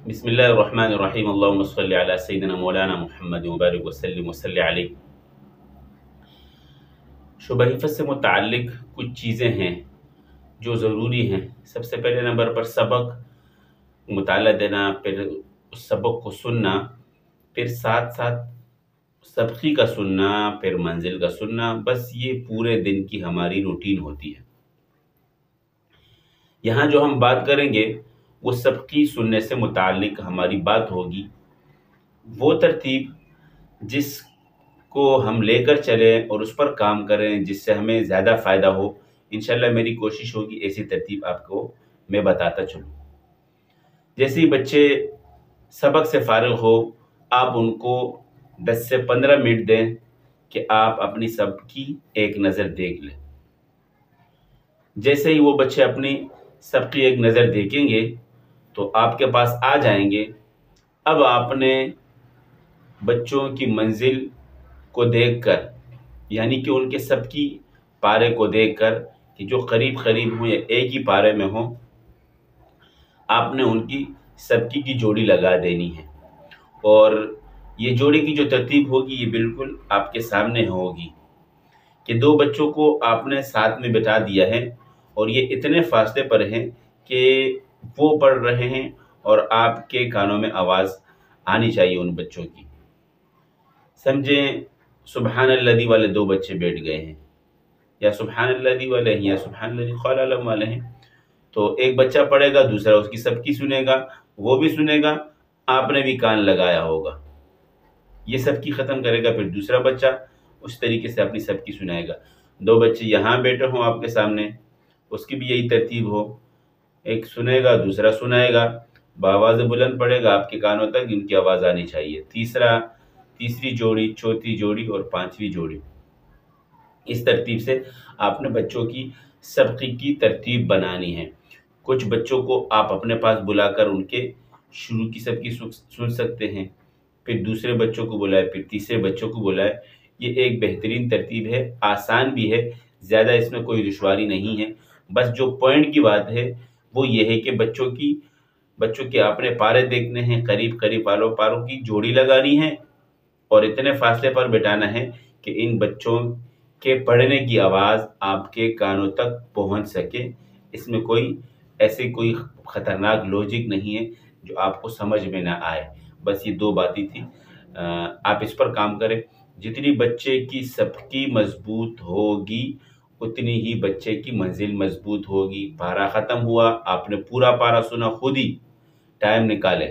بسم اللہ الرحمن الرحیم اللہم صلی علی سیدنا مولانا محمد مبارک وسلم وصلی علیہ۔ شعبہ حفظ سے متعلق کچھ چیزیں ہیں جو ضروری ہیں۔ سب سے پہلے نمبر پر سبق مطالعہ دینا، پھر اس سبق کو سننا، پھر ساتھ ساتھ سبقی کا سننا، پھر منزل کا سننا۔ بس یہ پورے دن کی ہماری روٹین ہوتی ہے۔ یہاں جو ہم بات کریں گے وہ سبقی سننے سے متعلق ہماری بات ہوگی، وہ ترتیب جس کو ہم لے کر چلیں اور اس پر کام کریں جس سے ہمیں زیادہ فائدہ ہو۔ انشاءاللہ میری کوشش ہوگی ایسی ترتیب آپ کو میں بتاتا چلوں۔ جیسے ہی بچے سبق سے فارغ ہو، آپ ان کو 10 سے 15 منٹ دیں کہ آپ اپنی سبق کی ایک نظر دیکھ لیں۔ جیسے ہی وہ بچے اپنی سبق کی ایک نظر دیکھیں گے تو آپ کے پاس آ جائیں گے۔ اب آپ نے بچوں کی منزل کو دیکھ کر، یعنی کہ ان کے سبق کی پارے کو دیکھ کر کہ جو قریب قریب ہوں یا ایک ہی پارے میں ہوں، آپ نے ان کی سبقی کی جوڑی لگا دینی ہے۔ اور یہ جوڑی کی جو ترتیب ہوگی یہ بالکل آپ کے سامنے ہوگی کہ دو بچوں کو آپ نے ساتھ میں بٹھا دیا ہے اور یہ اتنے فاصلے پر ہیں کہ وہ پڑھ رہے ہیں اور آپ کے کانوں میں آواز آنی چاہیے ان بچوں کی۔ سمجھیں سبحان الذی والے دو بچے بیٹھ گئے ہیں، یا سبحان الذی والے ہیں، یا سبحان الذی قال علم والے ہیں، تو ایک بچہ پڑھے گا، دوسرا اس کی سبقی سنے گا، وہ بھی سنے گا، آپ نے بھی کان لگایا ہوگا۔ یہ سبقی ختم کرے گا، پھر دوسرا بچہ اس طریقے سے اپنی سبقی سنائے گا۔ دو بچے یہاں بیٹھے ہوں آپ کے سامنے، اس کی بھی یہی ترتیب ہو، ایک سنے گا دوسرا سنائے گا، بآواز بلند پڑے گا، آپ کے کانوں تک ان کی آواز آنی چاہیے۔ تیسری جوڑی، چوتھی جوڑی اور پانچویں جوڑی، اس ترتیب سے آپ نے بچوں کی سبقی کی ترتیب بنانی ہے۔ کچھ بچوں کو آپ اپنے پاس بلا کر ان کے شروع کی سبقی سن سکتے ہیں، پھر دوسرے بچوں کو بلائے، پھر تیسرے بچوں کو بلائے۔ یہ ایک بہترین ترتیب ہے، آسان بھی ہے، زیادہ اس میں کوئی دشواری نہیں ہے۔ بس جو پوائنٹ کی بات ہے وہ یہ ہے کہ بچوں کے آپ نے پارے دیکھنے ہیں، قریب قریب والوں پاروں کی جوڑی لگانی ہے اور اتنے فاصلے پر بٹھانا ہے کہ ان بچوں کے پڑھنے کی آواز آپ کے کانوں تک پہنچ سکے۔ اس میں کوئی خطرناک لوجک نہیں ہے جو آپ کو سمجھ میں نہ آئے۔ بس یہ دو باتیں تھی، آپ اس پر کام کریں۔ جتنی بچے کی سبقی مضبوط ہوگی اتنی ہی بچے کی منزل مضبوط ہوگی۔ پارہ ختم ہوا، آپ نے پورا پارہ سنا، خود ہی ٹائم نکالے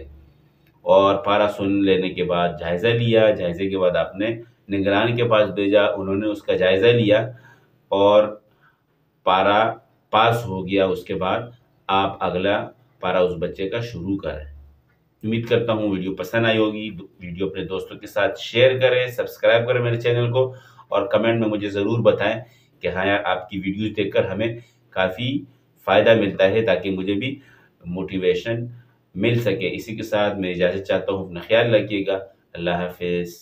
اور پارہ سن لینے کے بعد جائزہ لیا، جائزے کے بعد آپ نے نگران کے پاس بھیجا، انہوں نے اس کا جائزہ لیا اور پارہ پاس ہو گیا۔ اس کے بعد آپ اگلا پارہ اس بچے کا شروع کریں۔ امید کرتا ہوں ویڈیو پسند آئی ہوگی۔ ویڈیو اپنے دوستوں کے ساتھ شیئر کریں، سبسکرائب کریں میرے چینل کو، اور کمنٹ میں مجھے ضرور بتائیں کہ ہاں یار آپ کی ویڈیوز دیکھ کر ہمیں کافی فائدہ ملتا ہے، تاکہ مجھے بھی موٹیویشن مل سکے۔ اسی کے ساتھ میں اجازت چاہتا ہوں، اپنا خیال رکھیے گا۔ اللہ حافظ۔